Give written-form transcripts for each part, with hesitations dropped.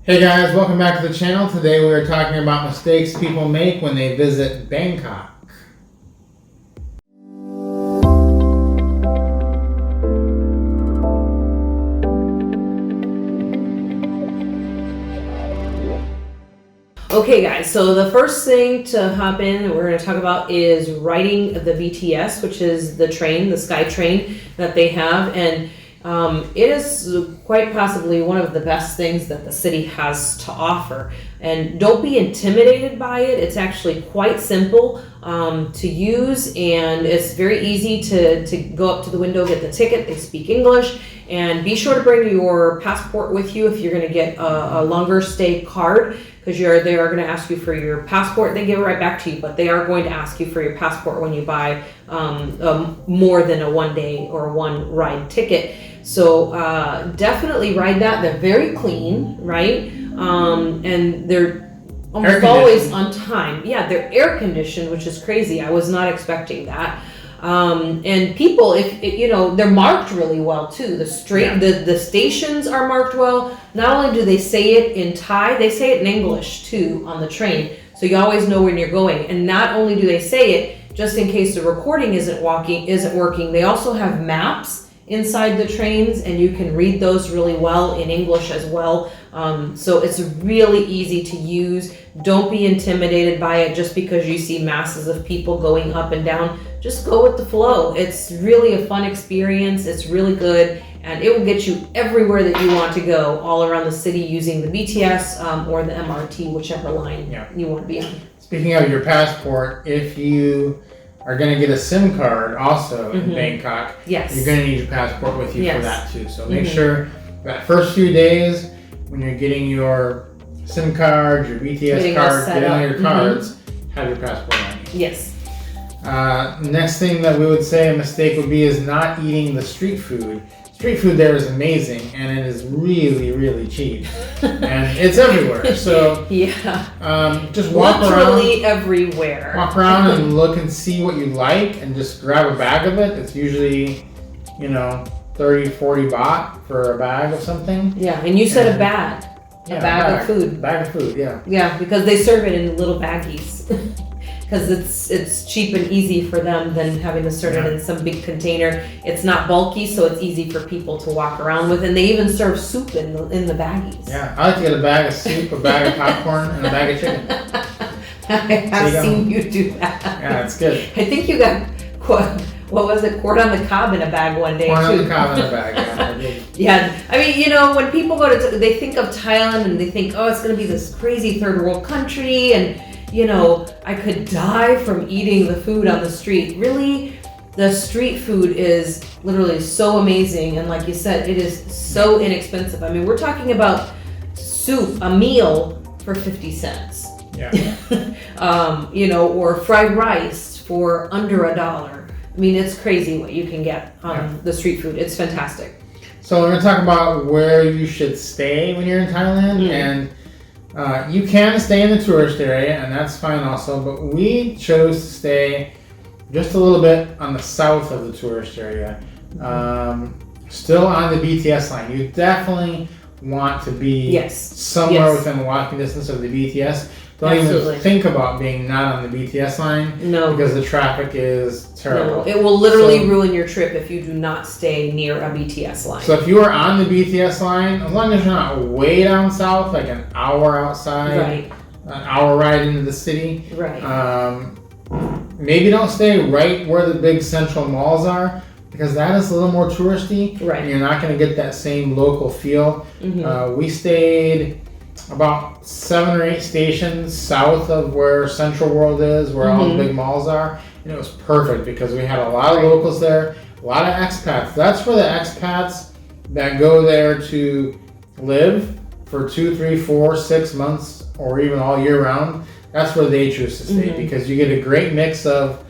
Hey guys, welcome back to the channel. Today we are talking about mistakes people make when they visit Bangkok. Okay guys, so the first thing to hop in we're going to talk about is riding the BTS, which is the train, the Sky Train that they have, and it is quite possibly one of the best things that the city has to offer. And don't be intimidated by it. It's actually quite simple to use, and it's very easy to go up to the window, get the ticket. They speak English, and be sure to bring your passport with you if you're going to get a longer stay card, because they are going to ask you for your passport. They give it right back to you, but they are going to ask you for your passport when you buy more than a 1 day or one ride ticket. So definitely ride that. They're very clean, right? And they're almost always on time. Yeah, they're air conditioned, which is crazy. I was not expecting that. And people, they're marked really well too. The stations are marked well. Not only do they say it in Thai, they say it in English too on the train. So you always know when you're going. And not only do they say it, just in case the recording isn't working, they also have maps inside the trains, and you can read those really well in English as well. So it's really easy to use. Don't be intimidated by it just because you see masses of people going up and down. Just go with the flow. It's really a fun experience. It's really good, and it will get you everywhere that you want to go all around the city using the BTS or the MRT, whichever line you want to be on. Speaking of your passport, if you are going to get a SIM card also in Bangkok, you're going to need your passport with you for that too. So make sure that first few days when you're getting your SIM card, your BTS card, getting all your cards, have your passport on you. Yes. Next thing that we would say a mistake would be is not eating the street food. Street food there is amazing, and it is really, really cheap, and it's everywhere. So just walk literally everywhere. Walk around and look and see what you like, and just grab a bag of it. It's usually, 30, 40 baht for a bag of something. Yeah, and you said a bag of food. Bag of food, yeah. Yeah, because they serve it in little baggies. Because it's cheap and easy for them than having to serve it in some big container. It's not bulky, so it's easy for people to walk around with. And they even serve soup in the baggies. Yeah, I like to get a bag of soup, a bag of popcorn, and a bag of chicken. I have seen you do that. Yeah, it's good. I think you got, what was it, corn on the cob in a bag one day, corn on the cob in a bag, yeah. Yeah, I mean, when people go they think of Thailand and they think, oh, it's going to be this crazy third world country, and I could die from eating the food on the street. Really, the street food is literally so amazing. And like you said, it is so inexpensive. I mean, we're talking about soup, a meal for 50 cents. Yeah. Or fried rice for under $1. I mean, it's crazy what you can get on the street food. It's fantastic. So we're going to talk about where you should stay when you're in Thailand. And you can stay in the tourist area, and that's fine also, but we chose to stay just a little bit on the south of the tourist area. Still on the BTS line. You definitely want to be somewhere within walking distance of the BTS. Don't even think about being not on the BTS line. No. Because the traffic is terrible. No, it will literally ruin your trip if you do not stay near a BTS line. So if you are on the BTS line, as long as you're not way down south, like an hour outside, an hour ride into the city, maybe don't stay right where the big central malls are, because that is a little more touristy, and you're not going to get that same local feel. We stayed about 7 or 8 stations south of where Central World is, where all the big malls are, and it was perfect because we had a lot of locals there, a lot of expats. That's where the expats that go there to live for 2, 3, 4, 6 months, or even all year round, that's where they choose to stay, because you get a great mix of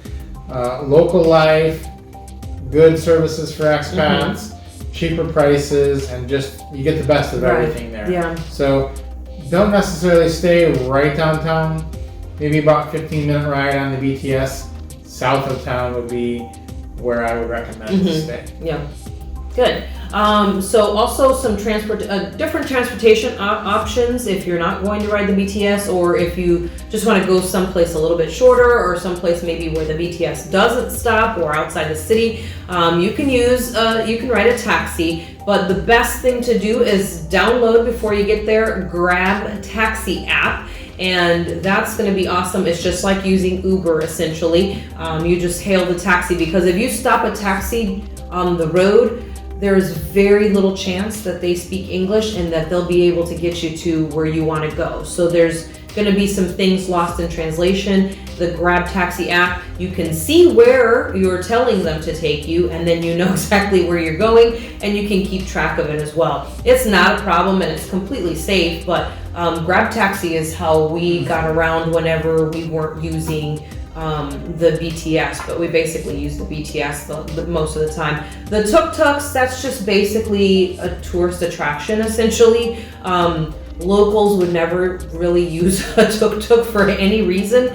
local life, good services for expats, cheaper prices, and just you get the best of everything there. Yeah. So don't necessarily stay right downtown. Maybe about 15-minute ride on the BTS. South of town would be where I would recommend to stay. Yeah. Good. So also some different transportation options if you're not going to ride the BTS, or if you just want to go someplace a little bit shorter, or someplace maybe where the BTS doesn't stop, or outside the city. You can ride a taxi. But the best thing to do is download before you get there Grab Taxi app. And that's going to be awesome. It's just like using Uber essentially. You just hail the taxi, because if you stop a taxi on the road, there's very little chance that they speak English and that they'll be able to get you to where you want to go. So there's going to be some things lost in translation. The Grab Taxi app, you can see where you're telling them to take you, and then you know exactly where you're going, and you can keep track of it as well. It's not a problem, and it's completely safe, but Grab Taxi is how we got around whenever we weren't using the BTS, but we basically use the BTS the most of the time. The tuk-tuks, that's just basically a tourist attraction essentially. Locals would never really use a tuk-tuk for any reason.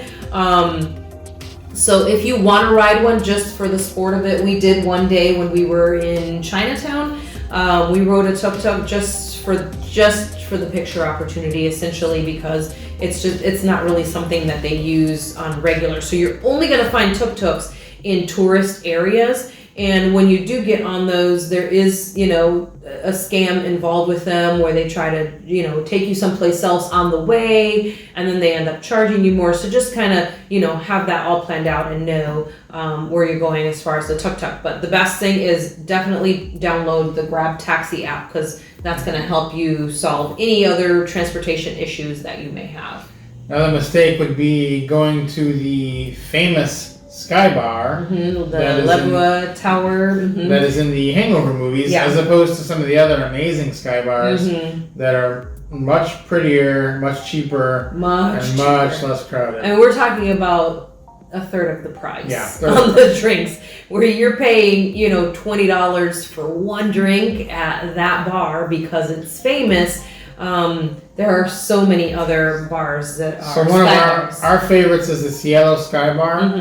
So if you want to ride one just for the sport of it, we did one day when we were in Chinatown. We rode a tuk-tuk just for the picture opportunity essentially, because it's not really something that they use on regular. So you're only going to find tuk-tuks in tourist areas. And when you do get on those, there is, a scam involved with them where they try to, take you someplace else on the way, and then they end up charging you more. So just kind of, have that all planned out and know where you're going as far as the tuk-tuk. But the best thing is definitely download the Grab Taxi app, because that's going to help you solve any other transportation issues that you may have. Another mistake would be going to the famous Sky Bar, the Lebua Tower, that is in the Hangover movies, as opposed to some of the other amazing Sky Bars that are much prettier, much cheaper, and much less crowded. And we're talking about a third of the price on the drinks, where you're paying, $20 for one drink at that bar because it's famous. There are so many other bars that are So one of our favorites is the Cielo Sky Bar.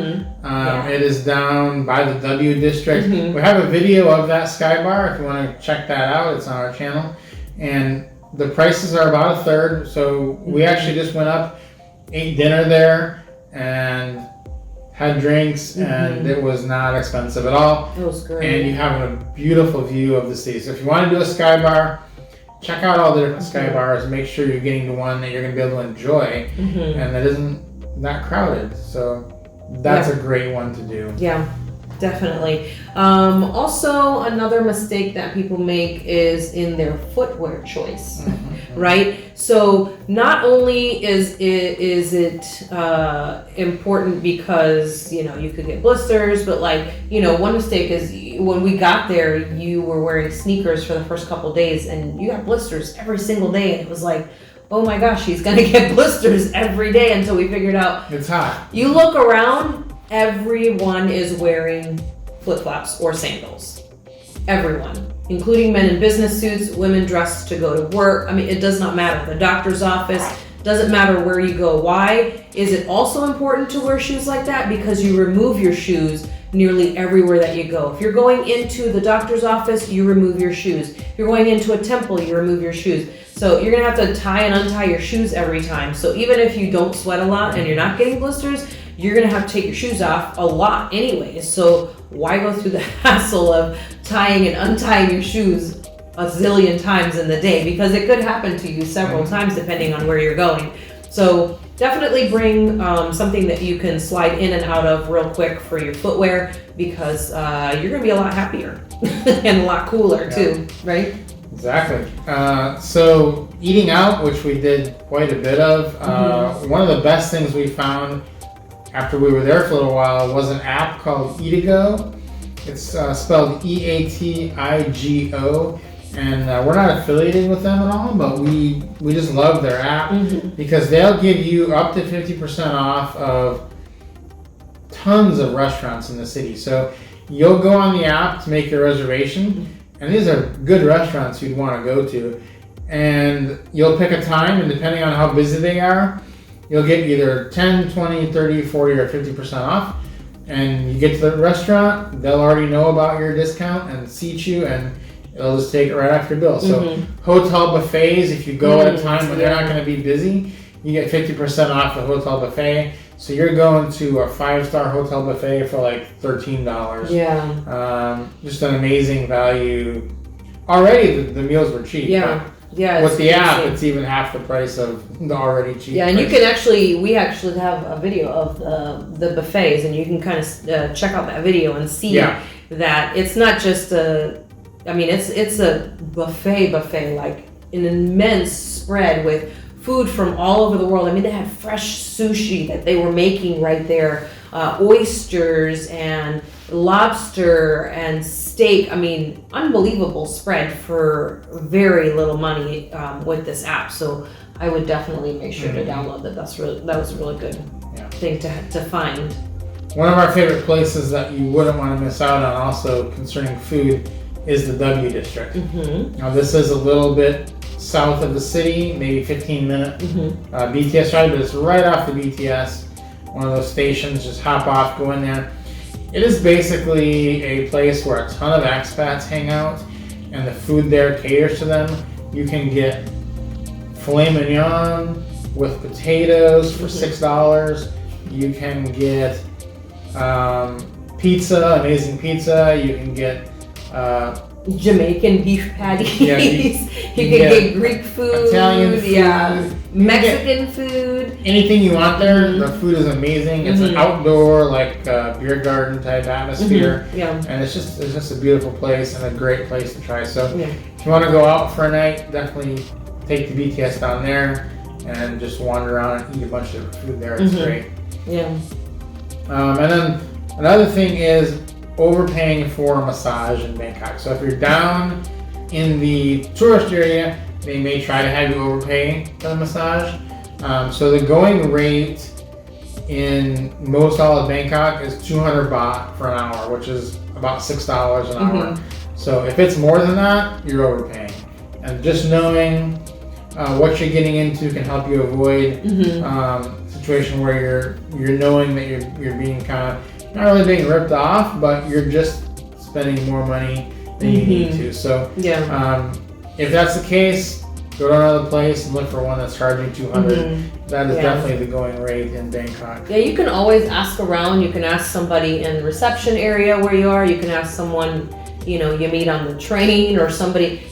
It is down by the W District. We have a video of that Sky Bar if you want to check that out. It's on our channel. And the prices are about a third. So we actually just went up, ate dinner there, and had drinks, and it was not expensive at all. It was great. And you have a beautiful view of the city. So if you want to do a Sky Bar, check out all the different Sky Bars and make sure you're getting to one that you're going to be able to enjoy and that isn't that crowded. So that's a great one to do. Yeah, definitely. Also, another mistake that people make is in their footwear choice, right? So not only is it important because, you could get blisters, but one mistake is when we got there, you were wearing sneakers for the first couple days and you got blisters every single day. And it was like, oh my gosh, he's going to get blisters every day, until we figured out it's hot. You look around, everyone is wearing flip-flops or sandals. Everyone. Including men in business suits, women dressed to go to work. I mean, it does not matter. The doctor's office, doesn't matter where you go. Why is it also important to wear shoes like that? Because you remove your shoes nearly everywhere that you go. If you're going into the doctor's office, you remove your shoes. If you're going into a temple, you remove your shoes. So you're gonna have to tie and untie your shoes every time. So even if you don't sweat a lot and you're not getting blisters, you're gonna have to take your shoes off a lot anyways. So why go through the hassle of tying and untying your shoes a zillion times in the day? Because it could happen to you several times depending on where you're going. So definitely bring something that you can slide in and out of real quick for your footwear, because you're gonna be a lot happier and a lot cooler too, right? Exactly. So eating out, which we did quite a bit of, one of the best things we found after we were there for a little while was an app called Etogo. It's spelled EATIGO, and we're not affiliated with them at all, but we just love their app because they'll give you up to 50% off of tons of restaurants in the city. So you'll go on the app to make your reservation, and these are good restaurants you'd want to go to, and you'll pick a time, and depending on how busy they are, you'll get either 10, 20, 30, 40, or 50% off. And you get to the restaurant, they'll already know about your discount and seat you, and it'll just take it right off your bill. So hotel buffets, if you go at a time when they're not going to be busy, you get 50% off the hotel buffet. So you're going to a 5-star hotel buffet for like $13. Yeah. Just an amazing value. Already the meals were cheap. Yeah. Yeah. With the app, it's even half the price of the already cheap. Yeah, and you can we actually have a video of the buffets, and you can kind of check out that video and see that it's not just it's a buffet, like an immense spread with food from all over the world. I mean, they had fresh sushi that they were making right there, oysters and lobster and steak. I mean, unbelievable spread for very little money with this app. So I would definitely make sure to download that. That was a really good thing to find. One of our favorite places that you wouldn't want to miss out on, also concerning food, is the W District. Now this is a little bit south of the city, maybe 15-minute BTS ride, but it's right off the BTS. One of those stations, just hop off, go in there. It is basically a place where a ton of expats hang out, and the food there caters to them. You can get filet mignon with potatoes for $6. You can get pizza, amazing pizza. You can get Jamaican beef patties. Yeah, you can get Greek food, Italian food, Mexican food. Anything you want there. The food is amazing. It's an outdoor, like beer garden type atmosphere. And it's just a beautiful place and a great place to try. So if you want to go out for a night, definitely take the BTS down there and just wander around and eat a bunch of food there. It's great. Yeah. And then another thing is overpaying for a massage in Bangkok. So if you're down in the tourist area, they may try to have you overpay for the massage. So the going rate in most all of Bangkok is 200 baht for an hour, which is about $6 an hour. So if it's more than that, you're overpaying. And just knowing what you're getting into can help you avoid a situation where you're knowing that you're being kind of not really being ripped off, but you're just spending more money than you need to. So if that's the case, go to another place and look for one that's charging 200. That is definitely the going rate in Bangkok. Yeah, you can always ask around. You can ask somebody in the reception area where you are. You can ask someone you meet on the train or somebody.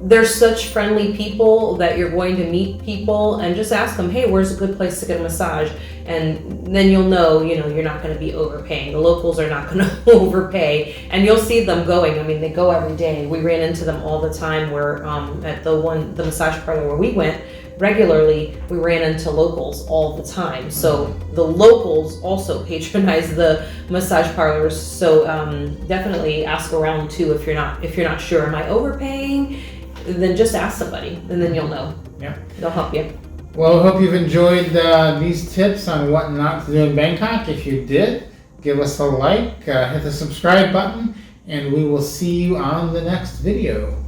They're such friendly people that you're going to meet people, and just ask them, hey, where's a good place to get a massage? And then you'll know, you're not going to be overpaying. The locals are not going to overpay, and you'll see them going. I mean, they go every day. We ran into them all the time. Where at the massage parlor where we went regularly, we ran into locals all the time. So the locals also patronize the massage parlors. So definitely ask around too if you're not sure. Am I overpaying? Then just ask somebody, and then you'll know. Yeah, they'll help you. Well, I hope you've enjoyed these tips on what not to do in Bangkok. If you did, give us a like, hit the subscribe button, and we will see you on the next video.